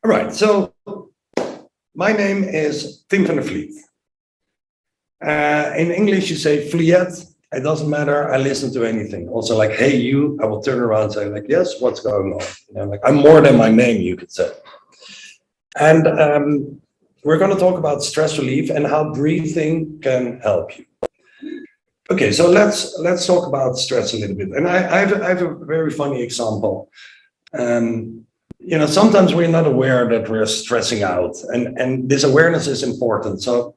All right, so my name is Tim van der Vliet. In English, you say vliet. It doesn't matter. I listen to anything. Also, like, hey, you, I will turn around and say, like, yes, what's going on? You know, like, I'm more than my name, you could say. And we're going to talk about stress relief and how breathing can help you. Okay, so let's talk about stress a little bit. And I have a very funny example. You know, sometimes we're not aware that we're stressing out, and this awareness is important. So,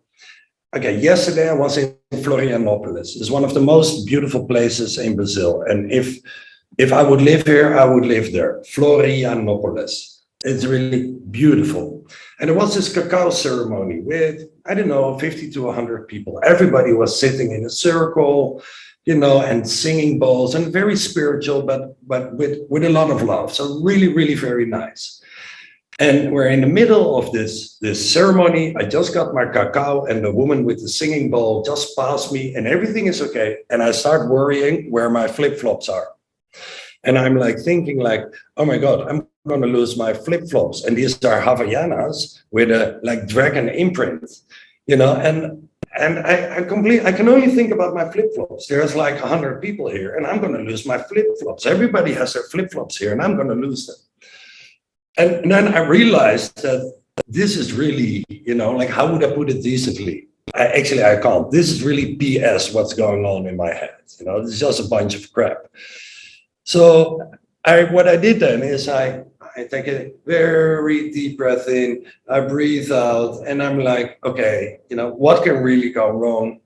okay, yesterday I was in Florianópolis. It's one of the most beautiful places in Brazil. And if I would live here, I would live there. Florianópolis. It's really beautiful. And there was this cacao ceremony with, I don't know, 50 to 100 people. Everybody was sitting in a circle, you know, and singing bowls, and very spiritual, but with a lot of love. So really, really very nice. And we're in the middle of this ceremony. I just got my cacao, and the woman with the singing bowl just passed me, and everything is okay. And I start worrying where my flip-flops are. And I'm like thinking like, oh my God, I'm going to lose my flip-flops. And these are Havaianas with a like dragon imprint, you know, and I can only think about my flip-flops. There's like 100 people here, and I'm going to lose my flip-flops. Everybody has their flip-flops here, and I'm going to lose them. And then I realized that this is really, you know, like, how would I put it decently? I can't. This is really BS what's going on in my head. You know, it's just a bunch of crap. So what I did then is I take a very deep breath in, I breathe out, and I'm like, okay, you know, what can really go wrong?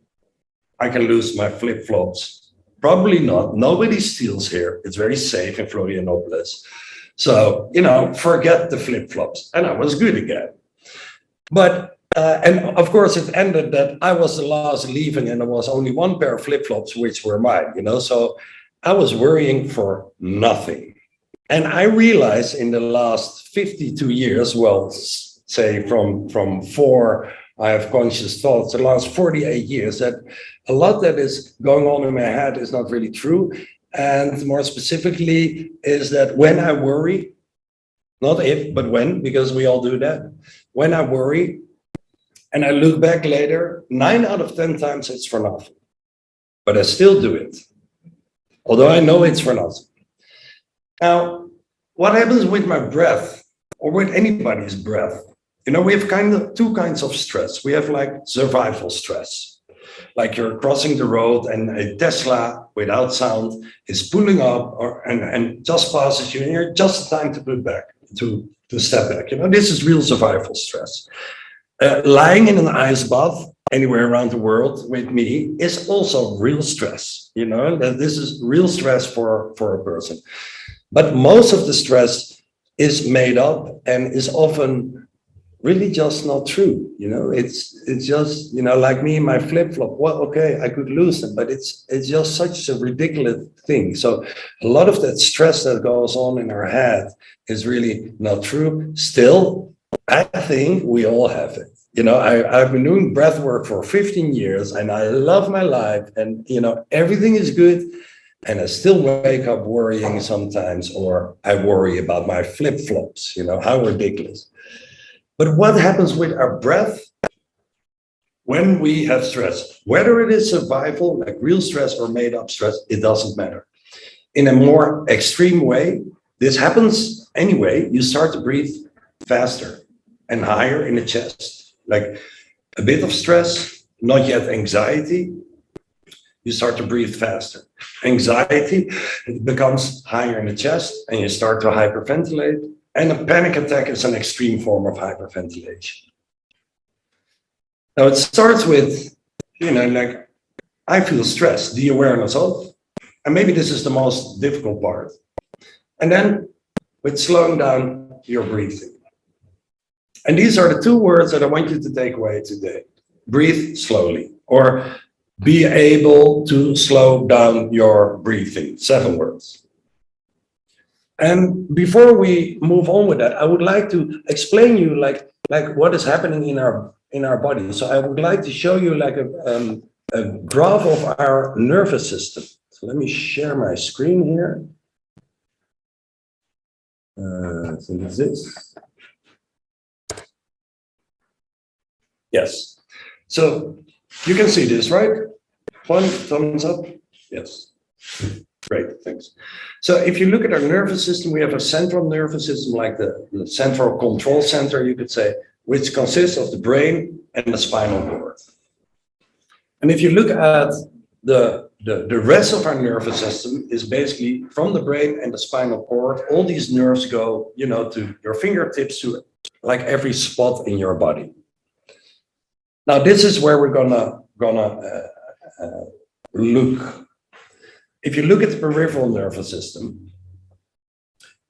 I can lose my flip-flops. Probably not. Nobody steals here. It's very safe in Florianópolis. So, you know, forget the flip-flops. And I was good again. But, and of course, it ended that I was the last leaving, and there was only one pair of flip-flops, which were mine, you know. So I was worrying for nothing. And I realized in the last 52 years, well, say from 4, I have conscious thoughts, the last 48 years, that a lot that is going on in my head is not really true. And more specifically is that when I worry, not if, but when, because we all do that. When I worry and I look back later, 9 out of 10 times it's for nothing. But I still do it, although I know it's for nothing. Now, what happens with my breath or with anybody's breath? You know, we have kind of 2 kinds of stress. We have like survival stress. Like you're crossing the road and a Tesla without sound is pulling up and just passes you, and you're just in time to put back, to step back. You know, this is real survival stress. Lying in an ice bath anywhere around the world with me is also real stress. You know, that this is real stress for a person. But most of the stress is made up and is often really just not true. You know, it's just, you know, like me, my flip-flop, well, okay, I could lose them, but it's just such a ridiculous thing. So a lot of that stress that goes on in our head is really not true. Still, I think we all have it. You know, I've been doing breath work for 15 years and I love my life, and, you know, everything is good. And I still wake up worrying sometimes, or I worry about my flip-flops, you know, how ridiculous. But what happens with our breath when we have stress? Whether it is survival, like real stress, or made up stress, it doesn't matter. In a more extreme way, this happens anyway. You start to breathe faster and higher in the chest. Like a bit of stress, not yet anxiety, you start to breathe faster. Anxiety, it becomes higher in the chest and you start to hyperventilate. And a panic attack is an extreme form of hyperventilation. Now it starts with, you know, like, I feel stress, the awareness of, and maybe this is the most difficult part. And then with slowing down your breathing. And these are the 2 words that I want you to take away today. Breathe slowly, or be able to slow down your breathing. 7 words. And before we move on with that, I would like to explain you like what is happening in our body. So I would like to show you like a graph of our nervous system. So let me share my screen here. So this is Yes. So you can see this, right? One thumbs up. Yes. Great, thanks. So if you look at our nervous system, we have a central nervous system, like the central control center, you could say, which consists of the brain and the spinal cord. And if you look at the rest of our nervous system is basically from the brain and the spinal cord, all these nerves go, you know, to your fingertips, to like every spot in your body. Now, this is where we're gonna look. If you look at the peripheral nervous system,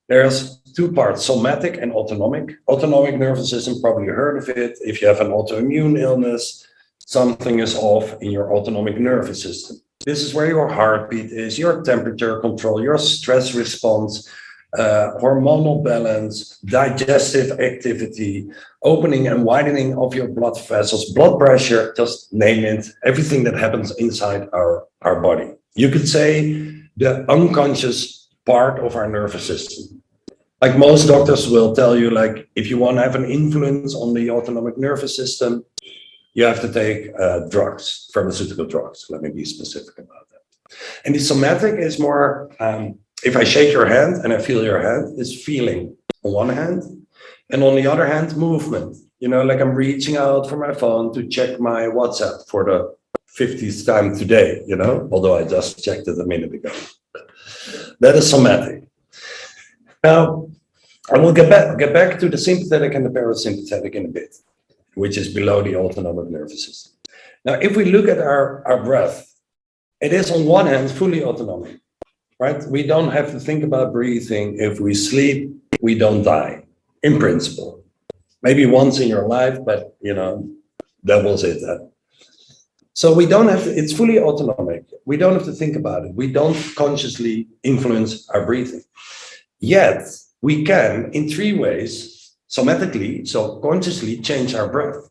there's two parts, somatic and autonomic. Autonomic nervous system, probably heard of it. If you have an autoimmune illness, something is off in your autonomic nervous system. This is where your heartbeat is, your temperature control, your stress response, hormonal balance, digestive activity, opening and widening of your blood vessels, blood pressure, just name it, everything that happens inside our body. You could say the unconscious part of our nervous system. Like most doctors will tell you, like, if you want to have an influence on the autonomic nervous system, you have to take drugs, pharmaceutical drugs. Let me be specific about that. And the somatic is more, if I shake your hand and I feel your hand, is feeling on one hand, and on the other hand, movement. You know, like I'm reaching out for my phone to check my WhatsApp for the 50th time today, you know, although I just checked it a minute ago. That is somatic. Now, I will get back to the sympathetic and the parasympathetic in a bit, which is below the autonomic nervous system. Now, if we look at our breath, it is on one hand fully autonomic, right? We don't have to think about breathing. If we sleep, we don't die, in principle. Maybe once in your life, but you know, that was it. So we don't have to, it's fully autonomic. We don't have to think about it. We don't consciously influence our breathing. Yet we can, in three ways, somatically, so consciously change our breath.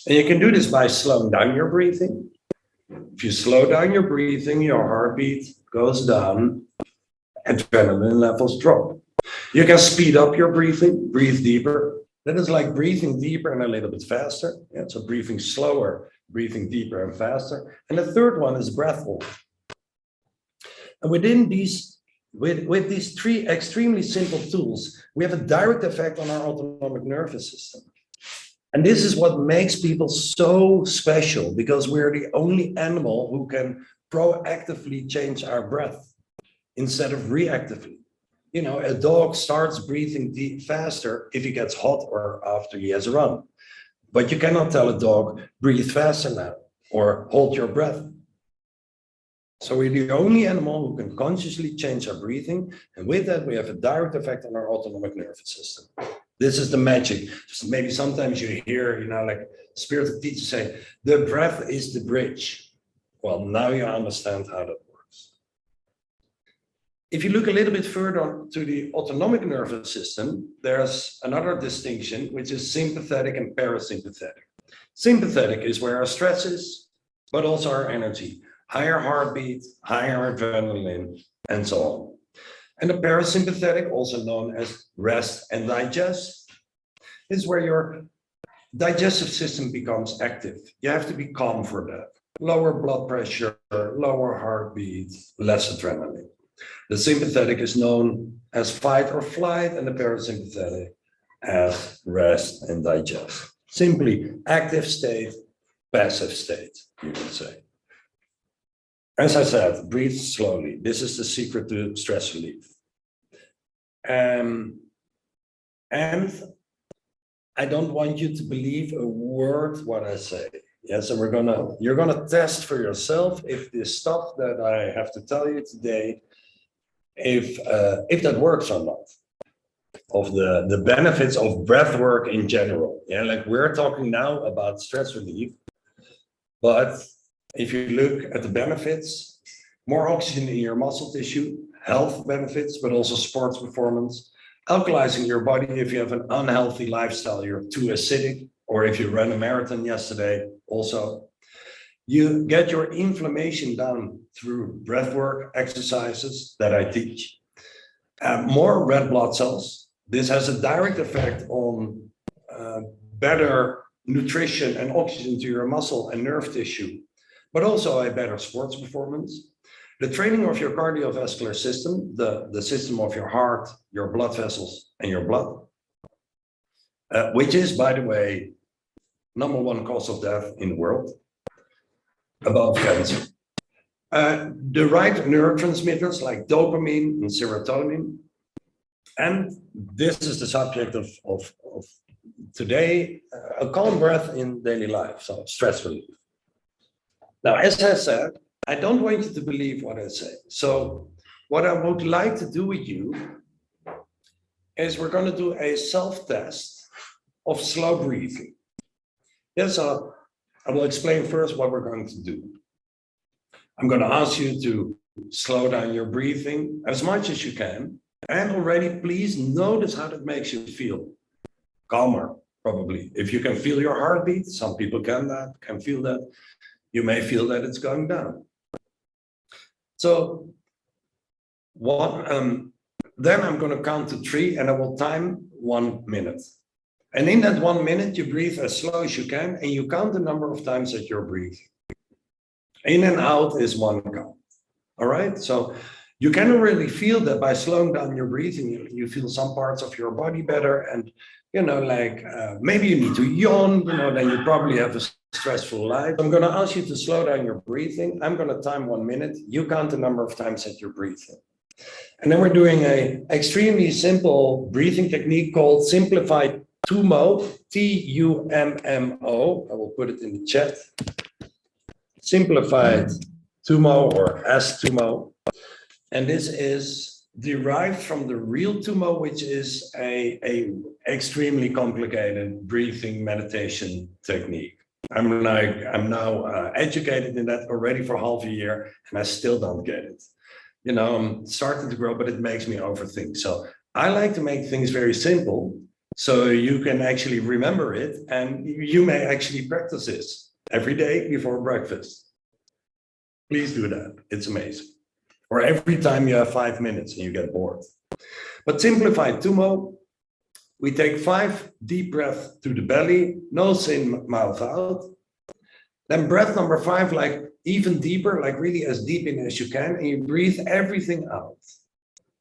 And you can do this by slowing down your breathing. If you slow down your breathing, your heartbeat goes down, adrenaline levels drop. You can speed up your breathing, breathe deeper. That is like breathing deeper and a little bit faster. Yeah, so breathing slower, breathing deeper and faster. And the third one is breath hold. And within these, with these three extremely simple tools, we have a direct effect on our autonomic nervous system. And this is what makes people so special, because we're the only animal who can proactively change our breath instead of reactively. You know, a dog starts breathing deep faster if he gets hot or after he has run. But you cannot tell a dog, breathe faster now, or hold your breath. So we're the only animal who can consciously change our breathing. And with that, we have a direct effect on our autonomic nervous system. This is the magic. Maybe sometimes you hear, you know, like spiritual teachers say, the breath is the bridge. Well, now you understand how that works. If you look a little bit further to the autonomic nervous system, there's another distinction, which is sympathetic and parasympathetic. Sympathetic is where our stress is, but also our energy. Higher heartbeat, higher adrenaline, and so on. And the parasympathetic, also known as rest and digest, is where your digestive system becomes active. You have to be calm for that. Lower blood pressure, lower heartbeat, less adrenaline. The sympathetic is known as fight or flight, and the parasympathetic as rest and digest. Simply active state, passive state, you could say. As I said, breathe slowly. This is the secret to stress relief. And I don't want you to believe a word what I say. Yeah, so you're gonna test for yourself if this stuff that I have to tell you today, if that works or not. Of the benefits of breath work in general. Yeah, like we're talking now about stress relief, but if you look at the benefits, more oxygen in your muscle tissue, health benefits, but also sports performance, alkalizing your body if you have an unhealthy lifestyle, you're too acidic, or if you ran a marathon yesterday, also. You get your inflammation down through breathwork exercises that I teach. More red blood cells. This has a direct effect on better nutrition and oxygen to your muscle and nerve tissue, but also a better sports performance. The training of your cardiovascular system, the system of your heart, your blood vessels, and your blood, which is, by the way, #1 cause of death in the world, above cancer. The right neurotransmitters like dopamine and serotonin. And this is the subject of today, a calm breath in daily life, so stress relief. Now, as I said, I don't want you to believe what I say. So what I would like to do with you is we're going to do a self-test of slow breathing. Yeah, so I will explain first what we're going to do. I'm going to ask you to slow down your breathing as much as you can. And already, please notice how that makes you feel. Calmer, probably. If you can feel your heartbeat, some people can feel that. You may feel that it's going down. So then I'm going to count to 3 and I will time 1 minute. And in that 1 minute, you breathe as slow as you can and you count the number of times that you're breathing. In and out is 1 count. All right, so you can already feel that by slowing down your breathing, you feel some parts of your body better. And, you know, like maybe you need to yawn, you know, then you probably have a stressful life. I'm going to ask you to slow down your breathing. I'm going to time 1 minute. You count the number of times that you're breathing. And then we're doing an extremely simple breathing technique called Simplified Tummo, T-U-M-M-O. I will put it in the chat. Simplified Tummo or S-Tummo. And this is derived from the real Tummo, which is a extremely complicated breathing meditation technique. I'm now educated in that already for half a year, and I still don't get it. You know, I'm starting to grow, but it makes me overthink. So I like to make things very simple so you can actually remember it, and you may actually practice this every day before breakfast. Please do that. It's amazing. Or every time you have 5 minutes and you get bored. But Simplified Tummo, we take 5 deep breaths through the belly, nose in, mouth out. Then breath number 5, like even deeper, like really as deep in as you can, and you breathe everything out.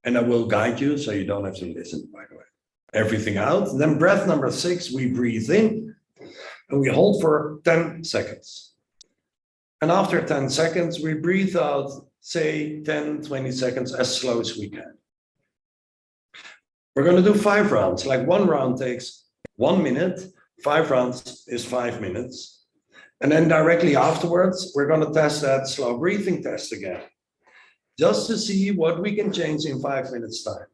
And I will guide you so you don't have to listen, by the way. Everything out. And then breath number 6, we breathe in and we hold for 10 seconds. And after 10 seconds, we breathe out, say 10, 20 seconds as slow as we can. We're going to do 5 rounds, like 1 round takes 1 minute, 5 rounds is 5 minutes. And then directly afterwards, we're going to test that slow breathing test again, just to see what we can change in 5 minutes time.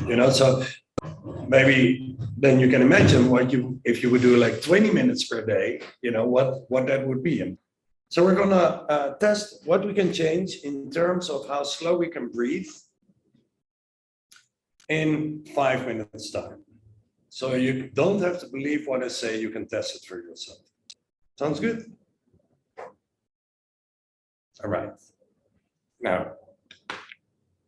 You know, so maybe then you can imagine what if you would do like 20 minutes per day, you know, what that would be. So we're going to test what we can change in terms of how slow we can breathe in 5 minutes time. So you don't have to believe what I say, you can test it for yourself. Sounds good? All right. Now,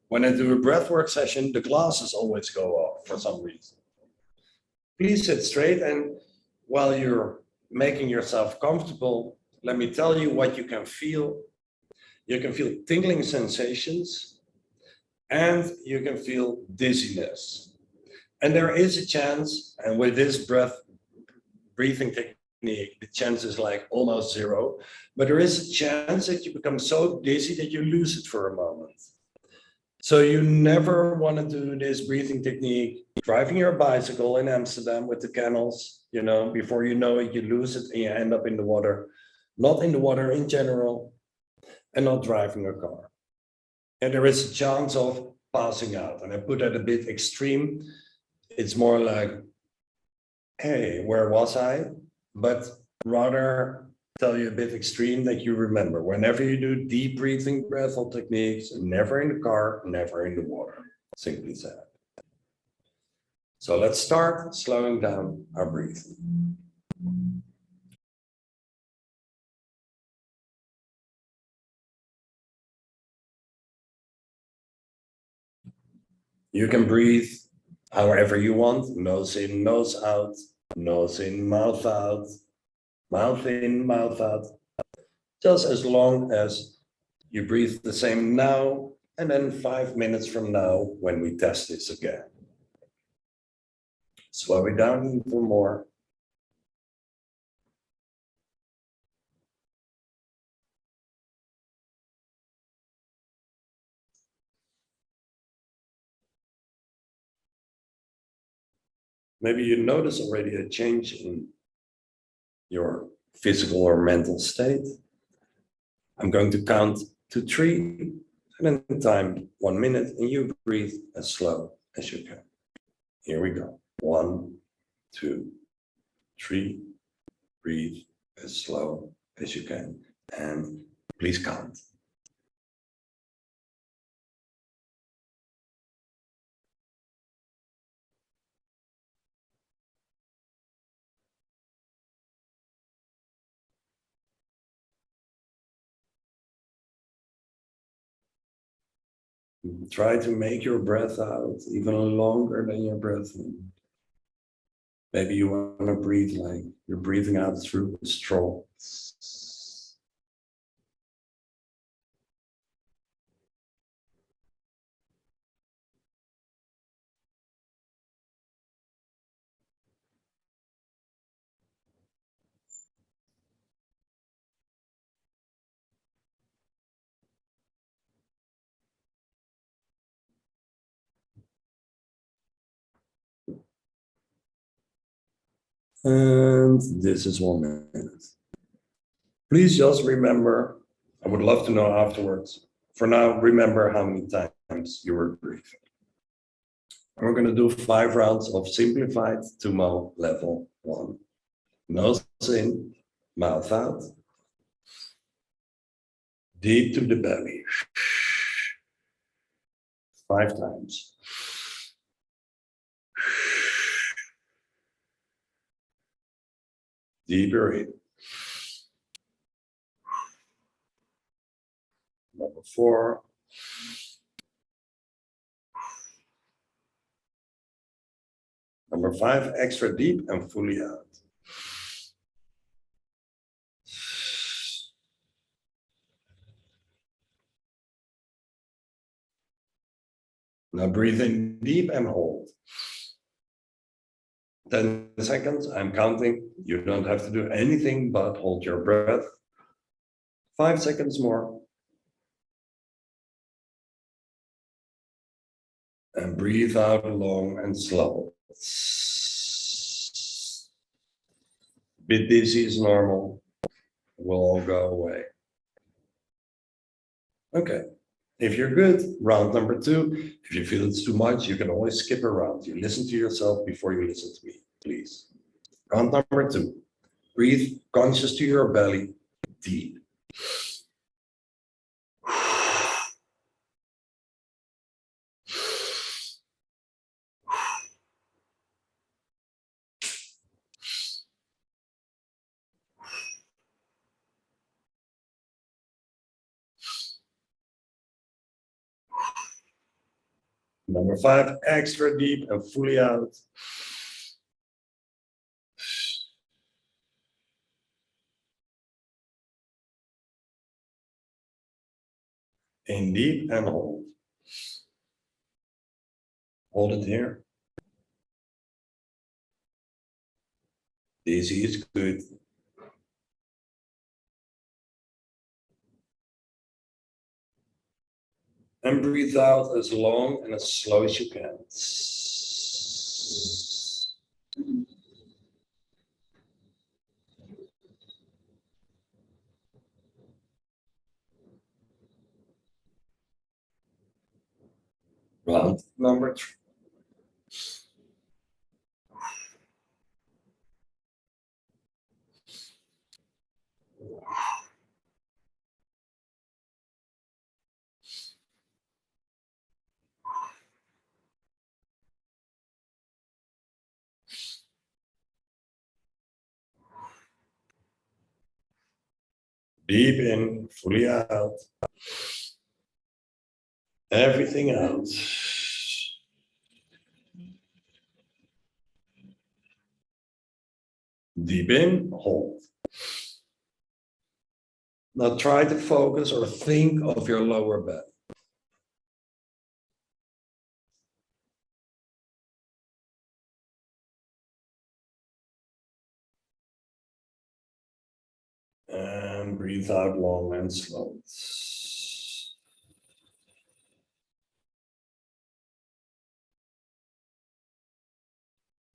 when I do a breathwork session, the glasses always go off for some reason. Please sit straight, and while you're making yourself comfortable, let me tell you what you can feel. You can feel tingling sensations, and you can feel dizziness. And there is a chance, and with this breathing technique, the chance is like almost 0, but there is a chance that you become so dizzy that you lose it for a moment. So you never want to do this breathing technique driving your bicycle in Amsterdam with the canals, you know, before you know it, you lose it and you end up in the water. Not in the water in general, and not driving a car. And there is a chance of passing out. And I put that a bit extreme. It's more like, hey, where was I? But rather tell you a bit extreme that you remember. Whenever you do deep breathing breath-hold techniques, never in the car, never in the water. Simply said. So let's start slowing down our breathing. You can breathe however you want, nose in, nose out, nose in, mouth out, Mouth in, mouth out. Just as long as you breathe the same now, and then 5 minutes from now when we test this again. Slow it down even more. Maybe you notice already a change in your physical or mental state. I'm going to count to 3 and then time 1 minute, and you breathe as slow as you can. Here we go. 1, 2, 3. Breathe as slow as you can. And please count. Try to make your breath out even longer than your breath in. Maybe you want to breathe like you're breathing out through a straw. And this is 1 minute. Please just remember, I would love to know afterwards. For now, remember how many times you were breathing. And we're going to do 5 rounds of simplified Tummo level 1. Nose in, mouth out. Deep to the belly. 5 times. Deeper in. Number 4. Number 5, extra deep and fully out. Now breathe in deep and hold. 10 seconds, I'm counting. You don't have to do anything but hold your breath. 5 seconds more. And breathe out long and slow. Bit dizzy is normal. Will all go away. Okay. If you're good, round number 2. If you feel it's too much, you can always skip a round. You listen to yourself before you listen to me, please. Round number 2. Breathe conscious to your belly, deep. Number 5, extra deep and fully out. In deep and hold. Hold it here. Dizzy is good. And breathe out as long and as slow as you can. Round number 3. Deep in, fully out. Everything out. Deep in, hold. Now try to focus or think of your lower back. And breathe out long and slow.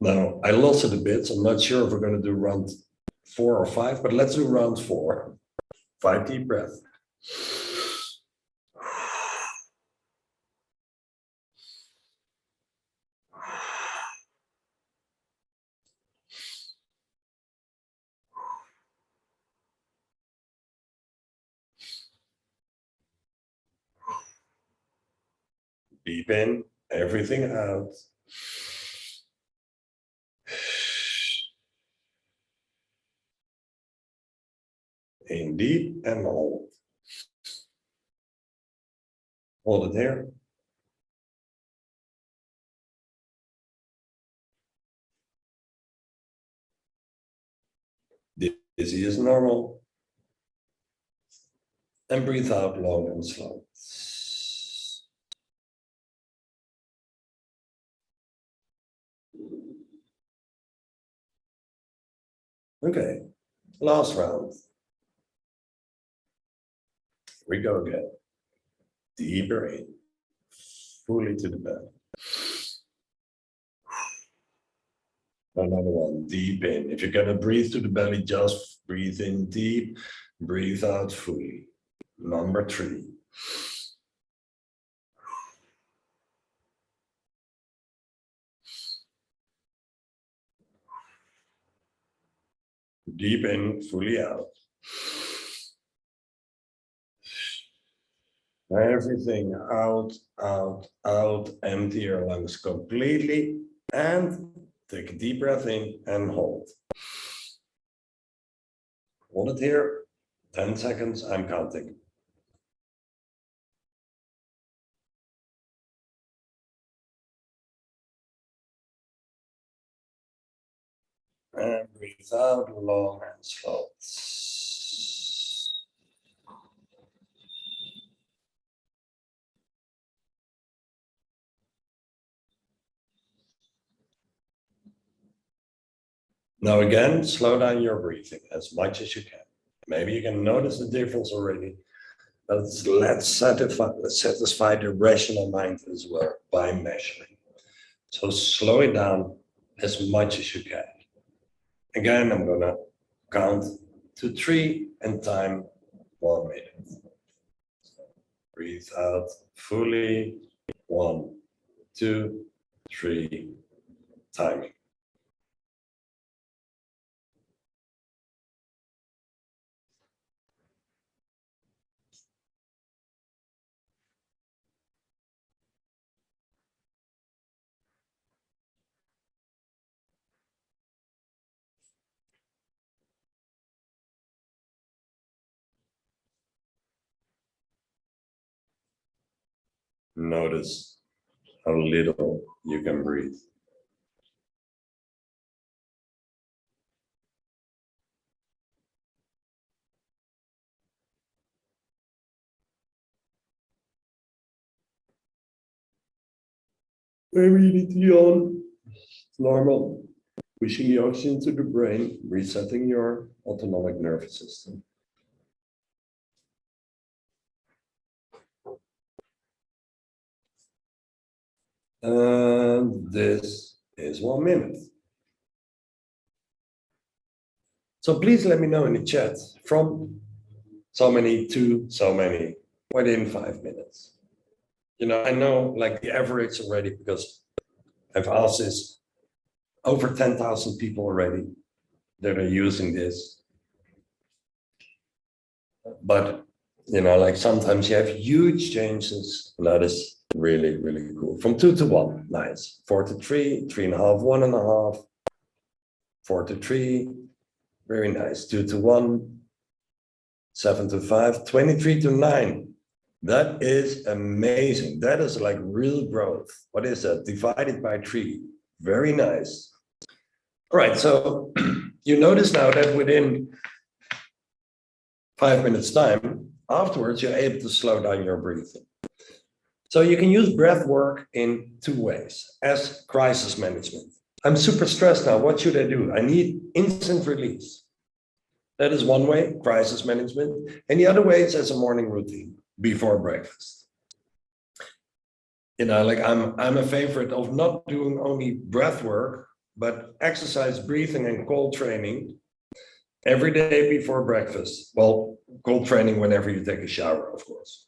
Now, I lost it a bit, so I'm not sure if we're going to do round 4 or 5, but let's do round 4. 5 deep breaths. Deep in, everything out. In deep and hold. Hold it here. Dizzy is normal. And breathe out long and slow. Okay, last round. We go again. Deeper in, fully to the belly. Another one, deep in. If you're gonna breathe to the belly, just breathe in deep, breathe out fully. Number 3. Deep in, fully out. Everything out, out, out. Empty your lungs completely. And take a deep breath in and hold. Hold it here. 10 seconds, I'm counting. And breathe out long and slow. Now again, slow down your breathing as much as you can. Maybe you can notice the difference already, but let's satisfy the rational mind as well by measuring. So slow it down as much as you can. Again, I'm gonna count to 3 and time 1 minute. So breathe out fully. 1, 2, 3, timing. Notice how little you can breathe. Maybe you need to yawn. It's normal. Pushing the oxygen to the brain, resetting your autonomic nervous system. And this is 1 minute. So please let me know in the chat from so many to so many within 5 minutes. You know, I know like the average already because I've asked this over 10,000 people already that are using this. But, you know, like sometimes you have huge changes. And that is really, really cool. From 2 to 1, nice. 4 to 3, 3.5, 1.5, 4 to 3, very nice. 2 to 1, 7 to 5, 23 to 9. That is amazing. That is like real growth. What is that? Divided by 3. Very nice. All right, so you notice now that within 5 minutes time, afterwards, you're able to slow down your breathing. So you can use breath work in two ways as crisis management. I'm super stressed now. What should I do? I need instant release. That is one way, crisis management. And the other way is as a morning routine before breakfast. You know, like I'm a favorite of not doing only breath work, but exercise, breathing, and cold training every day before breakfast. Well, cold training whenever you take a shower, of course.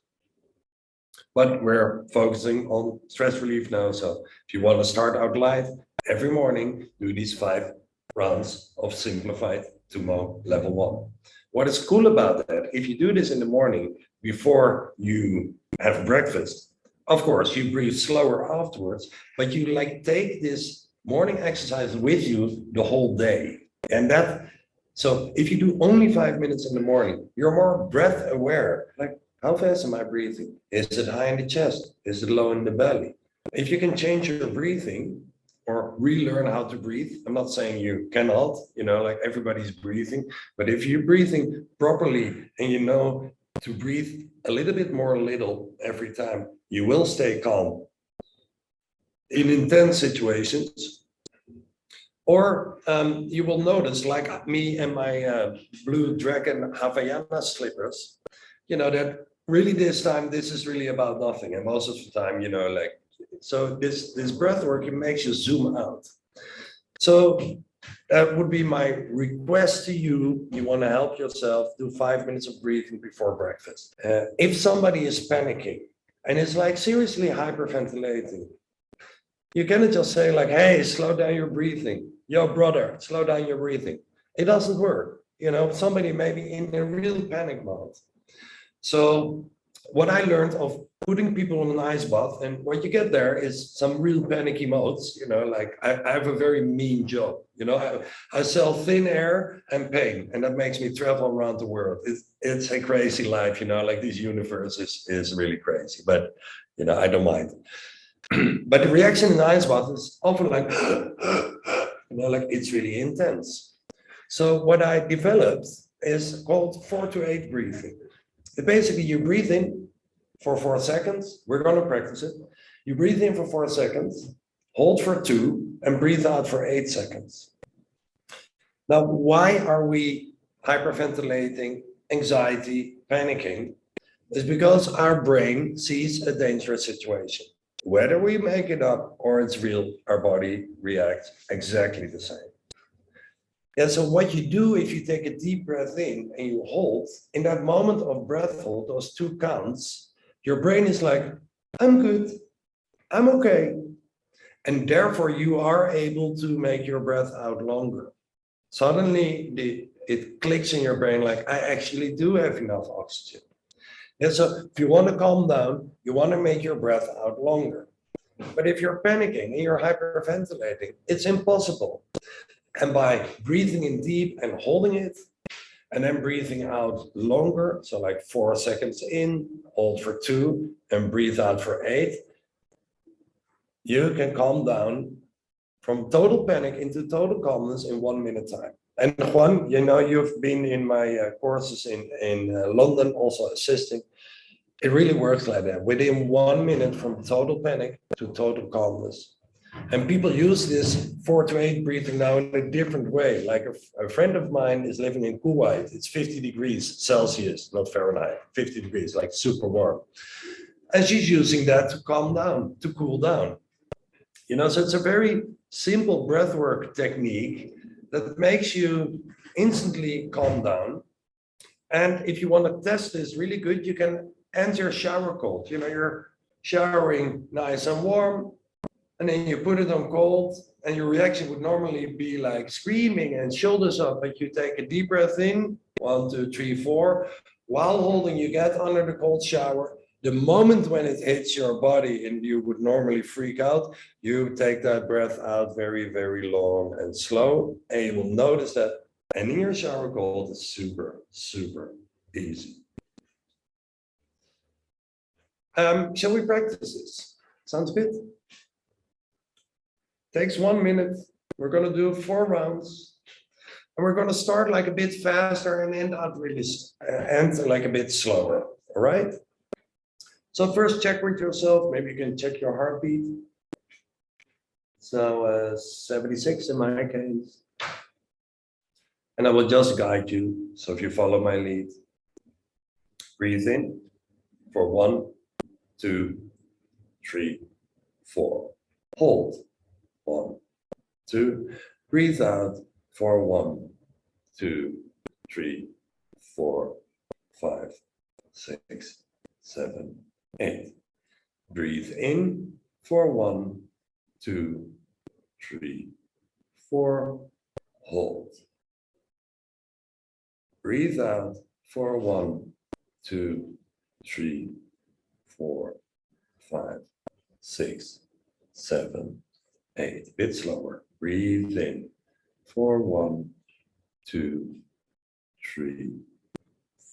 But we're focusing on stress relief now. So if you want to start out light, every morning, do these 5 rounds of Simplified Tummo level 1. What is cool about that, if you do this in the morning before you have breakfast, of course, you breathe slower afterwards, but you like take this morning exercise with you the whole day. And so if you do only 5 minutes in the morning, you're more breath aware. Like, how fast am I breathing? Is it high in the chest? Is it low in the belly? If you can change your breathing or relearn how to breathe, I'm not saying you cannot, you know, like everybody's breathing, but if you're breathing properly and you know to breathe a little bit more little every time, you will stay calm in intense situations. Or you will notice, like me and my Blue Dragon Havaiana slippers, you know, that really this time, this is really about nothing. And most of the time, you know, like, so this breath work, it makes you zoom out. So that would be my request to you. You want to help yourself, do 5 minutes of breathing before breakfast. If somebody is panicking and it's like seriously hyperventilating, you cannot just say like, hey, slow down your breathing. Yo, brother, slow down your breathing. It doesn't work. You know, somebody may be in a real panic mode. So what I learned of putting people on an ice bath, and what you get there is some real panicky modes, you know, like I have a very mean job, you know, I sell thin air and pain, and that makes me travel around the world. It's a crazy life, you know, like this universe is really crazy, but, you know, I don't mind. But the reaction in the ice bath is often like, you know, like it's really intense. So what I developed is called 4 to 8 breathing. Basically, you breathe in for 4 seconds. We're going to practice it. You breathe in for 4 seconds, hold for 2, and breathe out for 8 seconds. Now, why are we hyperventilating, anxiety, panicking? It's because our brain sees a dangerous situation. Whether we make it up or it's real, our body reacts exactly the same. Yeah, so what you do if you take a deep breath in and you hold, in that moment of breath hold, those 2 counts, your brain is like, I'm good, I'm okay. And therefore you are able to make your breath out longer. Suddenly it clicks in your brain like, I actually do have enough oxygen. And so if you want to calm down, you want to make your breath out longer. But if you're panicking and you're hyperventilating, it's impossible. And by breathing in deep and holding it, and then breathing out longer, so like 4 seconds in, hold for 2, and breathe out for 8, you can calm down from total panic into total calmness in 1 minute time. And Juan, you know, you've been in my courses in London, also assisting. It really works like that. Within 1 minute from total panic to total calmness. And people use this 4 to 8 breathing now in a different way. Like a friend of mine is living in Kuwait. It's 50 degrees Celsius, not Fahrenheit, 50 degrees, like super warm. And she's using that to calm down, to cool down. You know, so it's a very simple breathwork technique that makes you instantly calm down. And if you want to test this really good, you can end your shower cold. You know, you're showering nice and warm, and then you put it on cold, and your reaction would normally be like screaming and shoulders up, but you take a deep breath in, 1, 2, 3, 4, while holding, you get under the cold shower. The moment when it hits your body and you would normally freak out, you take that breath out very, very long and slow, and you will notice that ending your shower cold is super, super easy. Shall we practice this? Sounds good? Takes 1 minute. We're going to do 4 rounds. And we're going to start like a bit faster and end out really end like a bit slower. All right. So first check with yourself. Maybe you can check your heartbeat. So 76 in my case. And I will just guide you. So if you follow my lead, breathe in for 1, 2, 3, 4. Hold. 1, 2. Breathe out for 1, 2, 3, 4, 5, 6, 7, 8. Breathe in for 1, 2, 3, 4. Hold. Breathe out for 1, 2, 3, 4, 5, 6, 7, 8. A bit slower. Breathe in for 1, 2, 3,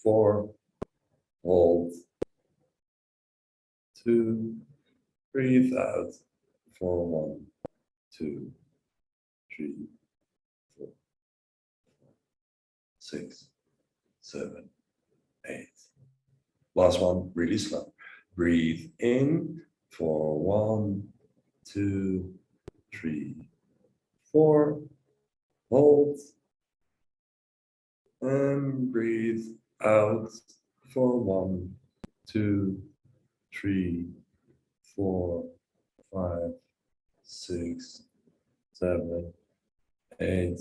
4. Hold. 2. Breathe out for 1, 2, 3, 4, 6, 7, 8. Last one, really slow. Breathe in for 1, 2, 3, 4. Hold. And breathe out for 1, 2, 3, 4, 5, 6, 7, 8.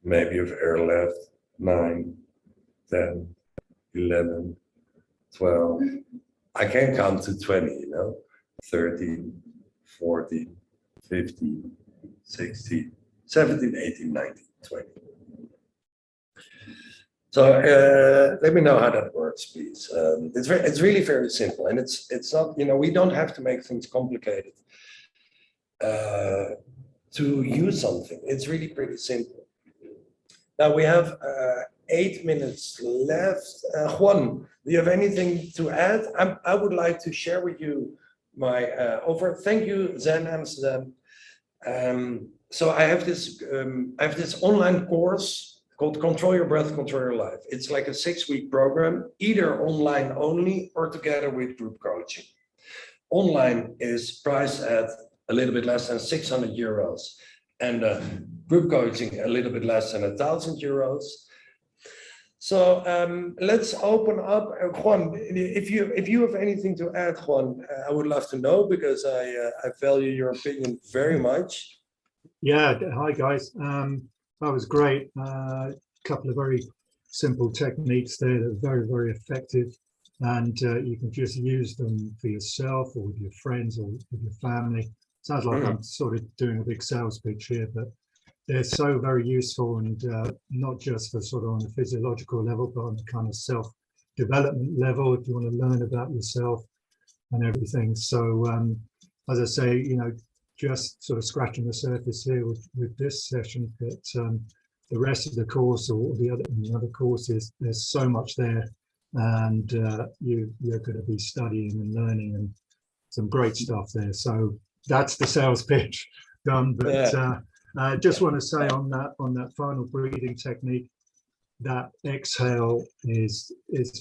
Maybe you have air left. 9, 10, 11, 12. I can count to 20, you know. 13, 14, 15, 16, 17, 18, 19, 20. So let me know how that works, please. It's really very simple, and it's not, you know, we don't have to make things complicated to use something. It's really pretty simple. Now we have 8 minutes left. Juan, do you have anything to add? I would like to share with you my offer. Thank you, Zen Amsterdam. So I have this online course called Control Your Breath, Control Your Life. It's like a 6-week program, either online only or together with group coaching. Online is priced at a little bit less than 600 euros, and group coaching a little bit less than 1,000 euros. So let's open up. Juan, if you have anything to add, Juan, I would love to know, because I value your opinion very much. Yeah, hi guys. That was great. A couple of very simple techniques there that are very, very effective, and you can just use them for yourself or with your friends or with your family. Sounds like I'm sort of doing a big sales pitch here, but they're so very useful, and not just for sort of on a physiological level, but on a kind of self-development level, if you want to learn about yourself and everything. So as I say, you know, just sort of scratching the surface here with this session, but the rest of the course or the other courses, there's so much there, and you're going to be studying and learning, and some great stuff there. So that's the sales pitch done. But I just want to say on that final breathing technique, that exhale is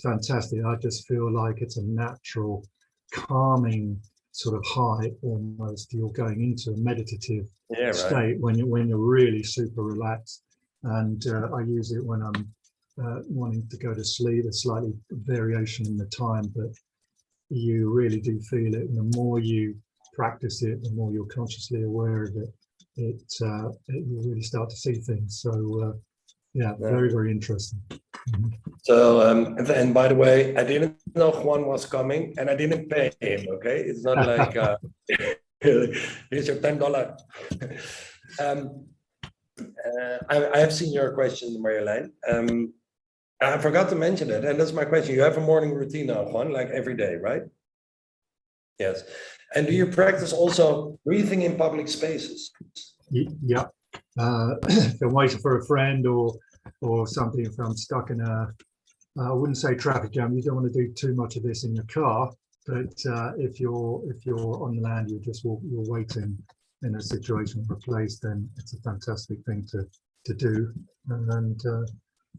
fantastic. I just feel like it's a natural calming sort of high, almost. You're going into a meditative state when you're really super relaxed. And I use it when I'm wanting to go to sleep. There's slightly variation in the time, but you really do feel it. And the more you practice it, the more you're consciously aware of it. You really start to see things. So yeah, very, very interesting. So and by the way, I didn't know Juan was coming, and I didn't pay him. Okay, it's not like here's your $10. I have seen your question, Marjolein. I forgot to mention it, and that's my question. You have a morning routine now, Juan, like every day, right? Yes. And do you practice also breathing in public spaces? Yeah. If I'm waiting for a friend or something, if I'm stuck in I wouldn't say traffic jam, you don't want to do too much of this in your car, but if you're on the land, you're waiting in a situation or a place, then it's a fantastic thing to to do, and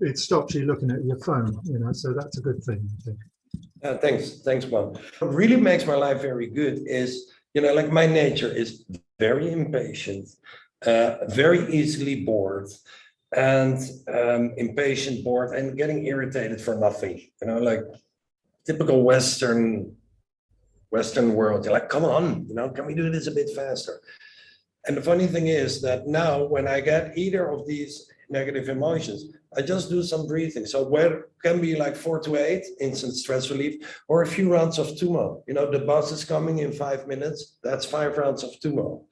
it stops you looking at your phone, you know, so that's a good thing, I think. Thanks, Juan. What really makes my life very good is, you know, like my nature is very impatient, very easily bored, and impatient, bored, and getting irritated for nothing. You know, like typical Western world. You're like, come on, you know, can we do this a bit faster? And the funny thing is that now, when I get either of these negative emotions, I just do some breathing. So where it can be like 4 to 8 instant stress relief, or a few rounds of Tummo. You know, the bus is coming in 5 minutes. That's 5 rounds of Tummo,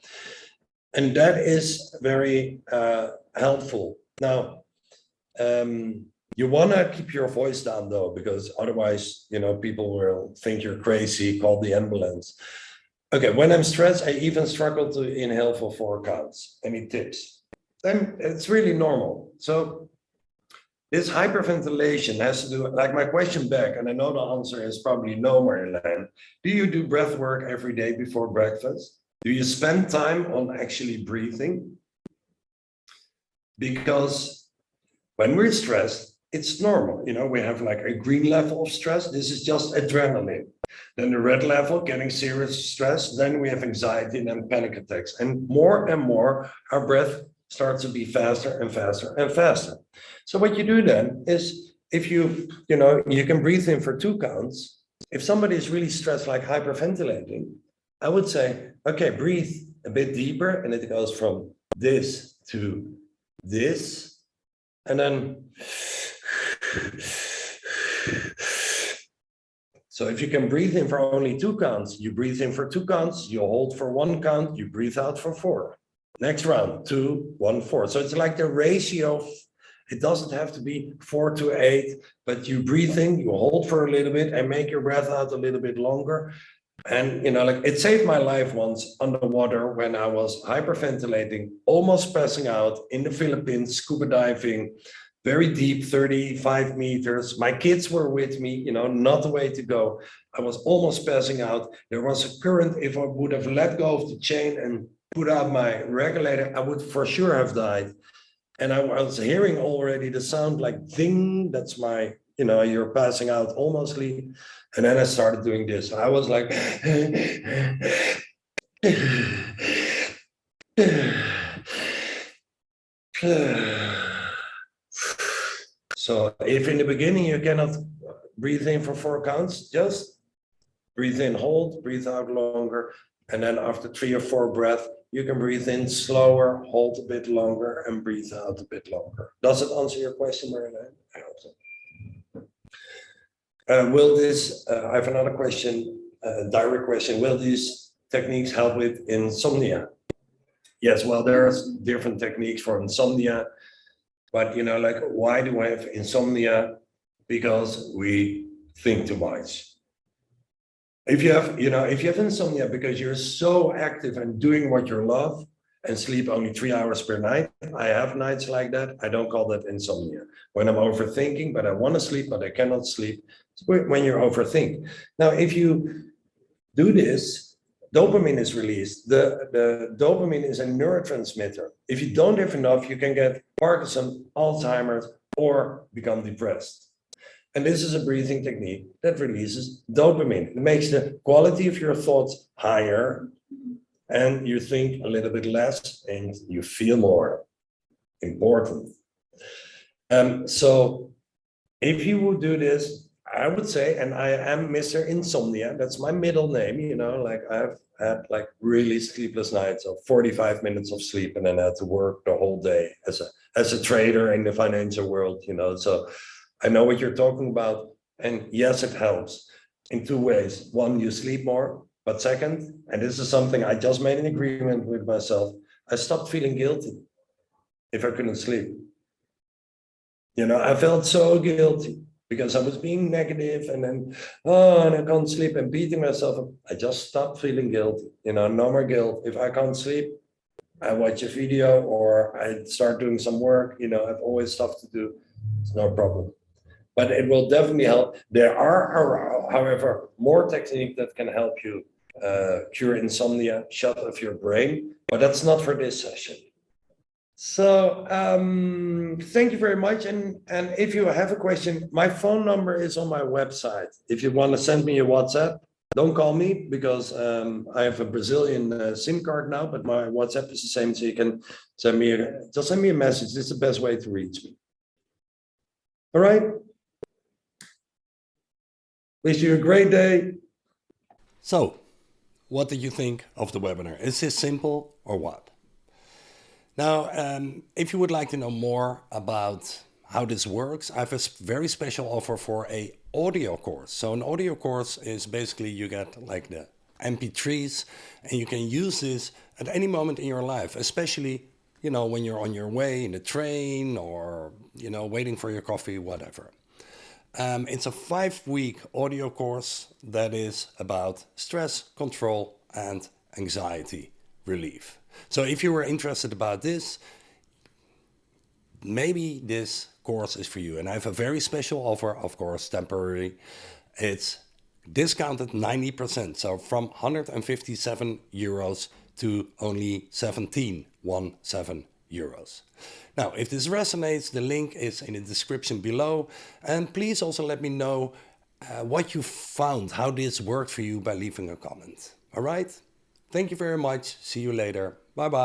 and that is very helpful. Now, you want to keep your voice down though, because otherwise, you know, people will think you're crazy. Call the ambulance. Okay, when I'm stressed, I even struggle to inhale for 4 counts. Any tips? Then it's really normal. So this hyperventilation has to do, like my question back, and I know the answer is probably no, Marjolein. Do you do breath work every day before breakfast? Do you spend time on actually breathing? Because when we're stressed, it's normal. You know, we have like a green level of stress. This is just adrenaline. Then the red level, getting serious stress. Then we have anxiety and then panic attacks. And more, our breath starts to be faster and faster and faster. So what you do then is, if you can breathe in for 2 counts. If somebody is really stressed, like hyperventilating, I would say, okay, breathe a bit deeper, and it goes from this to this, and then. So if you can breathe in for only 2 counts, you breathe in for 2 counts, you hold for 1 count, you breathe out for 4. Next round, 2, 1, 4. So it's like the ratio. It doesn't have to be 4 to 8, but you breathe in, you hold for a little bit, and make your breath out a little bit longer. And, you know, like it saved my life once underwater when I was hyperventilating, almost passing out in the Philippines, scuba diving, very deep, 35 meters. My kids were with me, you know, not the way to go. I was almost passing out. There was a current. If I would have let go of the chain and put out my regulator, I would for sure have died. And I was hearing already the sound like ding, that's my, you know, you're passing out almostly. And then I started doing this. I was like, so if in the beginning you cannot breathe in for 4 counts, just breathe in, hold, breathe out longer. And then after 3 or 4 breaths, you can breathe in slower, hold a bit longer, and breathe out a bit longer. Does it answer your question, Marjolein? I hope so. I have another question, direct question. Will these techniques help with insomnia? Yes, well, there's different techniques for insomnia, but, you know, like, why do I have insomnia? Because we think too much. If you have insomnia because you're so active and doing what you love and sleep only 3 hours per night, I have nights like that. I don't call that insomnia. When I'm overthinking, but I want to sleep, but I cannot sleep, it's when you're overthinking. Now, if you do this, dopamine is released. The dopamine is a neurotransmitter. If you don't have enough, you can get Parkinson's, Alzheimer's, or become depressed. And this is a breathing technique that releases dopamine. It makes the quality of your thoughts higher, and you think a little bit less, and you feel more important. So if you would do this, I would say, and I am Mr. Insomnia, that's my middle name, you know, like I've had like really sleepless nights of 45 minutes of sleep, and then I had to work the whole day as a trader in the financial world, you know, so I know what you're talking about. And yes, it helps in 2 ways. 1, you sleep more, but second, and this is something I just made an agreement with myself, I stopped feeling guilty if I couldn't sleep. You know, I felt so guilty because I was being negative, and then, and I can't sleep, and beating myself up. I just stopped feeling guilty, you know, no more guilt. If I can't sleep, I watch a video or I start doing some work, you know, I've always stuff to do. It's no problem. But it will definitely help. There are, however, more techniques that can help you cure insomnia, shut off your brain, but that's not for this session. So thank you very much. And if you have a question, my phone number is on my website. If you want to send me a WhatsApp, don't call me because I have a Brazilian SIM card now, but my WhatsApp is the same. So you can just send me a message. This is the best way to reach me. All right. Wish you a great day. So, what did you think of the webinar? Is this simple or what? Now, if you would like to know more about how this works, I have a very special offer for a audio course. So an audio course is basically you get like the MP3s and you can use this at any moment in your life, especially, you know, when you're on your way in the train or, you know, waiting for your coffee, whatever. It's a 5-week audio course that is about stress control and anxiety relief. So if you were interested about this, maybe this course is for you. And I have a very special offer, of course, temporary. It's discounted 90%. So from 157 euros to only 17 euros. Now, if this resonates, the link is in the description below. And please also let me know what you found, how this worked for you by leaving a comment. All right? Thank you very much. See you later. Bye-bye.